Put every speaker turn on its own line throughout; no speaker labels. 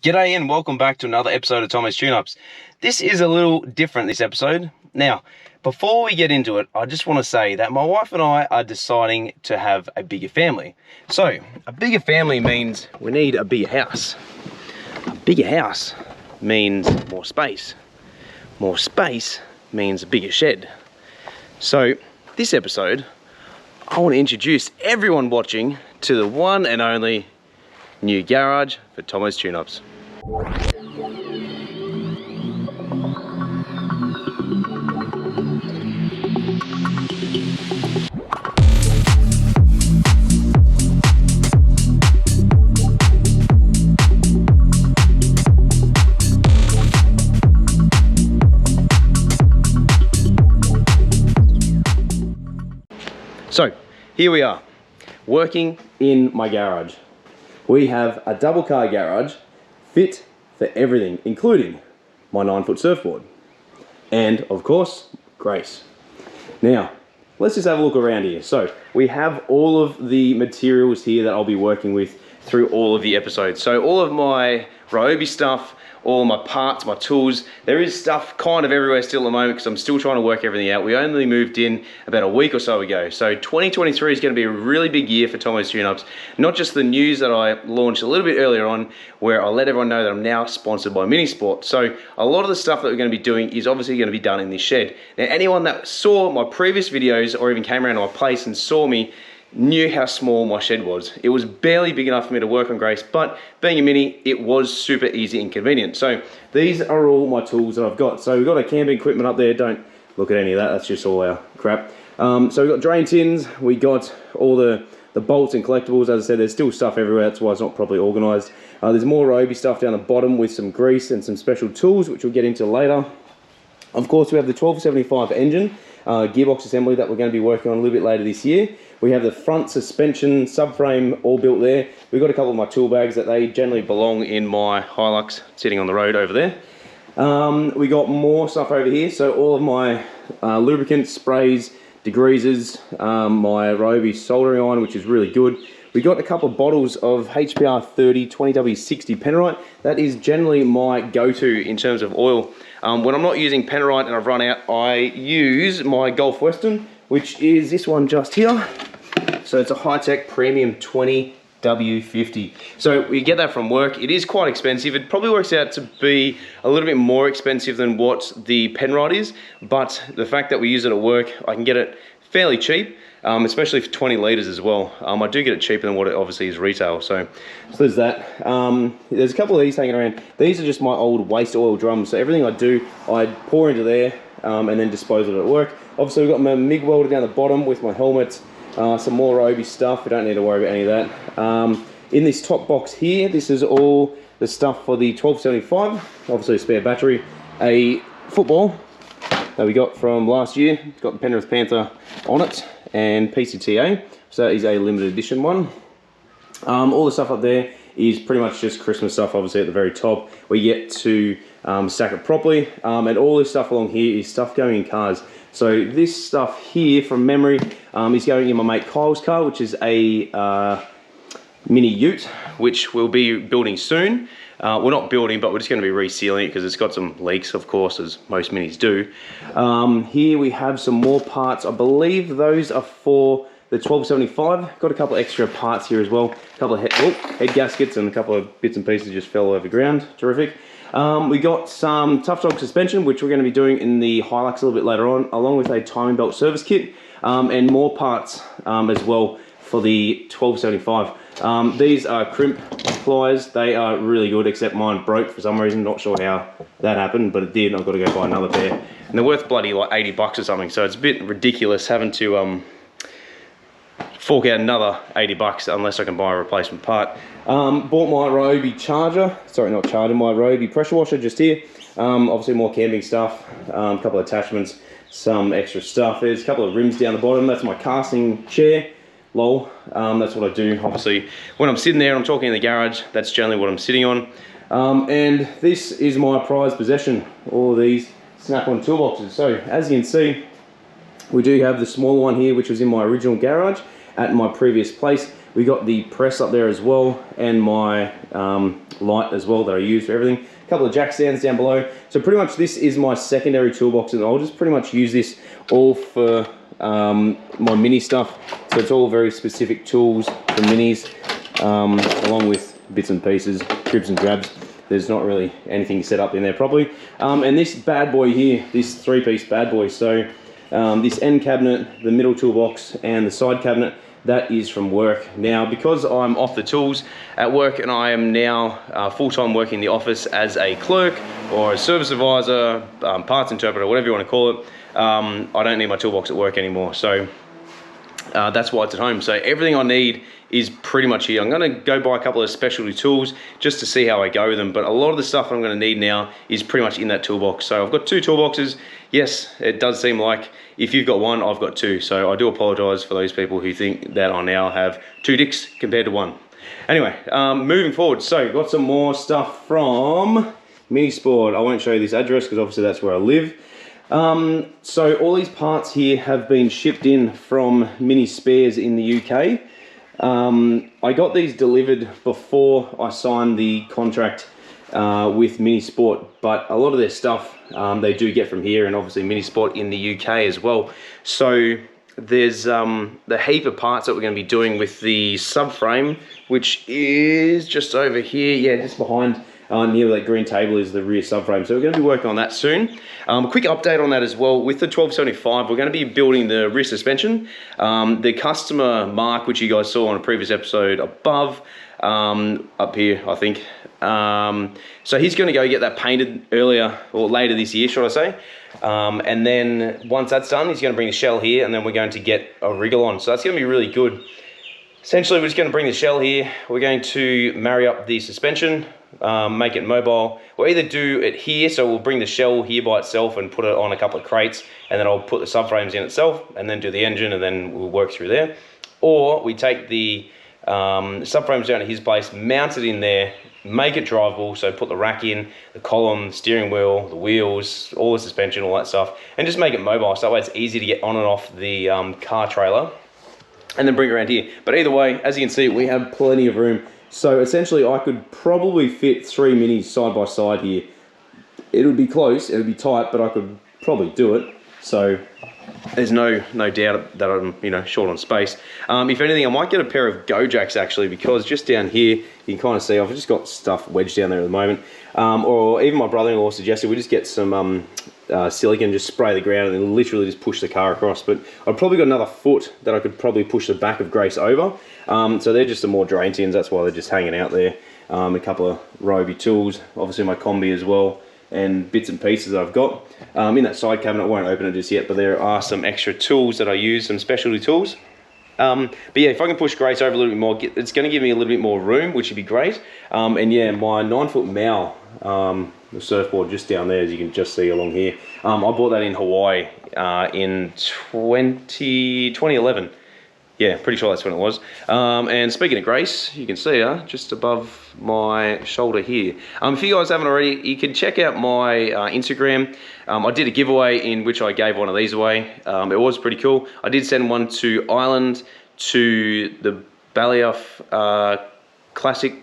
G'day and welcome back to another episode of Tomo's Tune-Ups. This is a little different this episode. Now, before we get into it, I just want to say that my wife and I are deciding to have a bigger family. So, a bigger family means we need a bigger house. A bigger house means more space. More space means a bigger shed. So, this episode, I want to introduce everyone watching to the one and only new garage for Tomo's Tune-Ups. So, here we are, working in my garage. We have a double car garage fit for everything, including my 9-foot surfboard. And of course, Grace. Now, let's just have a look around here. So, we have all of the materials here that I'll be working with through all of the episodes. So all of my Ryobi stuff, all of my parts, my tools, there is stuff kind of everywhere still at the moment because I'm still trying to work everything out. We only moved in about a week or so ago. So 2023 is going to be a really big year for Tomo's Tune-Ups. Not just the news that I launched a little bit earlier on where I let everyone know that I'm now sponsored by Minisport. So a lot of the stuff that we're going to be doing is obviously going to be done in this shed. Now anyone that saw my previous videos or even came around to my place and saw me knew how small my shed was. It was barely big enough for me to work on Grace, but being a Mini, it was super easy and convenient. So these are all my tools that I've got. So we've got our camping equipment up there. Don't look at any of that. That's just all our crap. So we've got drain tins. We got all the bolts and collectibles. As I said, there's still stuff everywhere. That's why it's not properly organized. There's more Ryobi stuff down the bottom with some grease and some special tools, which we'll get into later. Of course, we have the 1275 engine, gearbox assembly that we're going to be working on a little bit later this year. We have the front suspension subframe all built there. We've got a couple of my tool bags that they generally belong in my Hilux sitting on the road over there. We got more stuff over here. So all of my lubricants, sprays, degreasers, my Ryobi soldering iron, which is really good. We got a couple of bottles of HPR 30 20W60 Penrith. That is generally my go-to in terms of oil. When I'm not using Penrith and I've run out, I use my Gulf Western, which is this one just here. So it's a high-tech premium 20W50. So we get that from work. It is quite expensive. It probably works out to be a little bit more expensive than what the Penrith is, but the fact that we use it at work, I can get it fairly cheap. Especially for 20 litres as well. I do get it cheaper than what it obviously is retail, so there's that. There's a couple of these hanging around. These are just my old waste oil drums, so everything I do, I pour into there and then dispose of it at work. Obviously we've got my MIG welder down the bottom with my helmet, some more Ryobi stuff. We don't need to worry about any of that. In this top box here, this is all the stuff for the 1275, obviously a spare battery, a football that we got from last year. It's got the Penrith Panther on it, and PCTA, so that is a limited edition one. All the stuff up there is pretty much just Christmas stuff. Obviously at the very top we get to stack it properly, and all this stuff along here is stuff going in cars. So this stuff here from memory is going in my mate Kyle's car, which is a mini ute, which we'll be building soon. We're not building, but we're just going to be resealing it because it's got some leaks, of course, as most Minis do. Here we have some more parts. I believe those are for the 1275. Got a couple of extra parts here as well. A couple of head gaskets and a couple of bits and pieces just fell over the ground. Terrific. We got some Tough Dog suspension, which we're going to be doing in the Hilux a little bit later on, along with a timing belt service kit, and more parts as well for the 1275. These are crimp pliers. They are really good, except mine broke for some reason. Not sure how that happened, but it did. I've got to go buy another pair. And they're worth bloody like 80 bucks or something, so it's a bit ridiculous having to fork out another 80 bucks unless I can buy a replacement part. Bought my Ryobi charger, sorry not charger, my Ryobi pressure washer just here. Obviously more camping stuff, a couple of attachments, some extra stuff. There's a couple of rims down the bottom. That's my casting chair. Lol, that's what I do. Obviously, when I'm sitting there and I'm talking in the garage, that's generally what I'm sitting on. And this is my prized possession, all of these snap-on toolboxes. So, as you can see, we do have the smaller one here, which was in my original garage at my previous place. We got the press up there as well, and my light as well that I use for everything. A couple of jack stands down below. So pretty much this is my secondary toolbox, and I'll just pretty much use this all for my mini stuff. So it's all very specific tools for minis, along with bits and pieces, dribs and drabs. There's not really anything set up in there properly. And this bad boy here, this 3-piece bad boy, so this end cabinet, the middle toolbox, and the side cabinet, that is from work. Now, because I'm off the tools at work and I am now full-time working in the office as a clerk or a service advisor, parts interpreter, whatever you want to call it, I don't need my toolbox at work anymore. So that's why it's at home. So everything I need is pretty much here. I'm going to go buy a couple of specialty tools just to see how I go with them, but a lot of the stuff I'm going to need now is pretty much in that toolbox. So I've got 2 toolboxes. Yes, it does seem like if you've got one, I've got 2. So I do apologize for those people who think that I now have 2 dicks compared to 1. Anyway, moving forward. So got some more stuff from Minisport. I won't show you this address because obviously that's where I live. So all these parts here have been shipped in from Mini Spares in the UK. I got these delivered before I signed the contract with Minisport, but a lot of their stuff they do get from here, and obviously Minisport in the UK as well. So there's the heap of parts that we're going to be doing with the subframe, which is just over here, yeah, just behind. Near that green table is the rear subframe, so we're going to be working on that soon. A quick update on that as well. With the 1275, we're going to be building the rear suspension. The customer Mark, which you guys saw on a previous episode above, up here I think, so he's going to go get that painted earlier or later this year, should I say. And then once that's done, he's going to bring the shell here, and then we're going to get a wriggle on, so that's going to be really good. Essentially, we're just going to bring the shell here. We're going to marry up the suspension, make it mobile. We'll either do it here, so we'll bring the shell here by itself and put it on a couple of crates, and then I'll put the subframes in itself, and then do the engine, and then we'll work through there. Or we take the subframes down to his place, mount it in there, make it drivable, so put the rack in, the column, the steering wheel, the wheels, all the suspension, all that stuff, and just make it mobile, so that way it's easy to get on and off the car trailer, and then bring it around here. But either way, as you can see, we have plenty of room. So essentially I could probably fit 3 minis side by side here. It would be close, it would be tight, but I could probably do it. So there's no doubt that I'm short on space. If anything, I might get a pair of Go Jacks actually, because just down here, you can kind of see I've just got stuff wedged down there at the moment. Or even my brother-in-law suggested we just get some silicone, just spray the ground and then literally just push the car across. But I've probably got another foot that I could probably push the back of Grace over. So they're just some more drain tins, that's why they're just hanging out there. A couple of Roby tools, obviously my combi as well, and bits and pieces that I've got. In that side cabinet, I won't open it just yet, but there are some extra tools that I use, some specialty tools. But yeah, if I can push Grace over a little bit more, it's going to give me a little bit more room, which would be great. And yeah, my 9-foot Mal, the surfboard just down there, as you can just see along here, I bought that in Hawaii in 2011. Yeah, pretty sure that's when it was. And speaking of Grace, you can see her just above my shoulder here. If you guys haven't already, you can check out my Instagram. I did a giveaway in which I gave one of these away. It was pretty cool. I did send one to Ireland, to the Balioff Classic,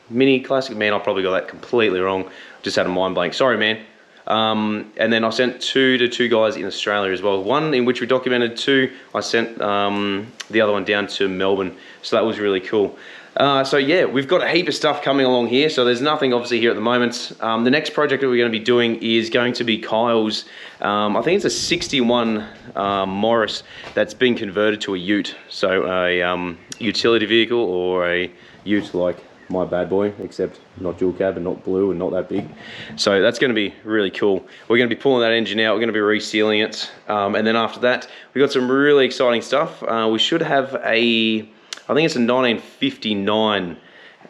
Mini Classic. Man, I probably got that completely wrong. Just had a mind blank. Sorry, man. And then I sent 2 to 2 guys in Australia as well. One in which we documented, 2 I sent the other one down to Melbourne, so that was really cool. So yeah, we've got a heap of stuff coming along here, so there's nothing obviously here at the moment. The next project that we're going to be doing is going to be Kyle's, I think it's a 61 Morris that's been converted to a ute, so a utility vehicle, or a ute like my bad boy, except not dual cab and not blue and not that big. So that's going to be really cool. We're going to be pulling that engine out, we're going to be resealing it, and then after that we've got some really exciting stuff. We should have a, I think it's a 1959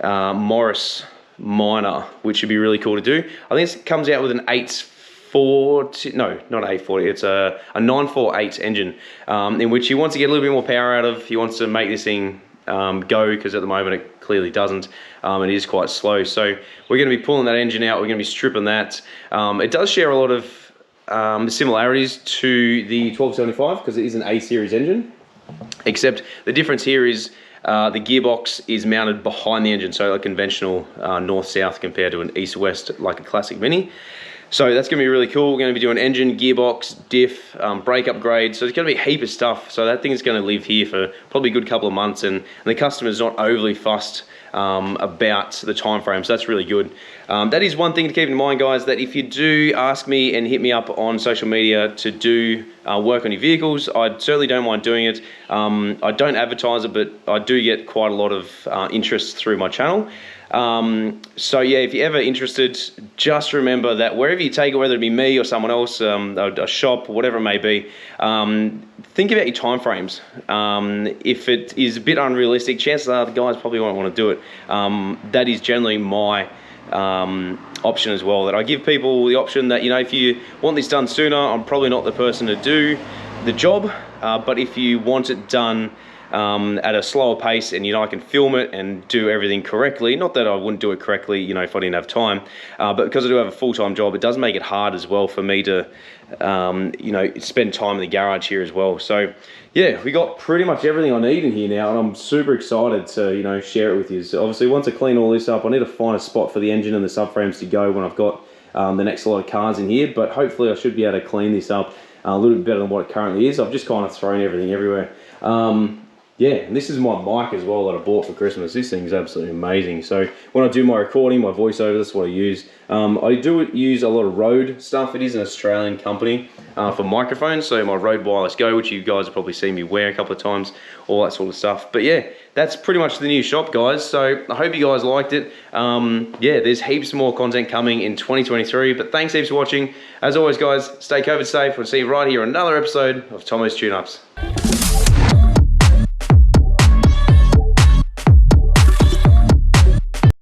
Morris Minor, which should be really cool to do. I think it comes out with an 840, no, not 840, it's a 948 engine, in which he wants to get a little bit more power out of. He wants to make this thing go, because at the moment it clearly doesn't, and it is quite slow. So we're going to be pulling that engine out, we're going to be stripping that. It does share a lot of similarities to the 1275, because it is an A series engine, except the difference here is The gearbox is mounted behind the engine, so like conventional north-south compared to an east-west like a classic Mini. So that's going to be really cool. We're going to be doing engine, gearbox, diff, brake upgrade. So it's going to be a heap of stuff. So that thing's going to live here for probably a good couple of months, and the customer's not overly fussed about the time frame, so that's really good. That is one thing to keep in mind, guys, that if you do ask me and hit me up on social media to do work on your vehicles, I certainly don't mind doing it. I don't advertise it, but I do get quite a lot of interest through my channel. So yeah, if you're ever interested, just remember that wherever you take it, whether it be me or someone else, a shop, whatever it may be, think about your time frames. If it is a bit unrealistic, chances are the guys probably won't want to do it. That is generally my option as well, that I give people the option that, you know, if you want this done sooner, I'm probably not the person to do the job, but if you want it done at a slower pace, and you know I can film it and do everything correctly, not that I wouldn't do it correctly, you know, if I didn't have time, but because I do have a full-time job, it does make it hard as well for me to you know, spend time in the garage here as well. So yeah, we got pretty much everything I need in here now, and I'm super excited to, you know, share it with you. So obviously once I clean all this up, I need to find a spot for the engine and the subframes to go when I've got the next lot of cars in here, but hopefully I should be able to clean this up a little bit better than what it currently is. I've just kind of thrown everything everywhere. Yeah, and this is my mic as well that I bought for Christmas. This thing is absolutely amazing. So when I do my recording, my voiceover, that's what I use. I do use a lot of Rode stuff. It is an Australian company for microphones. So my Rode Wireless Go, which you guys have probably seen me wear a couple of times, all that sort of stuff. But yeah, that's pretty much the new shop, guys. So I hope you guys liked it. Yeah, there's heaps more content coming in 2023. But thanks heaps for watching. As always, guys, stay COVID safe. We'll see you right here on another episode of Tomo's Tune-Ups.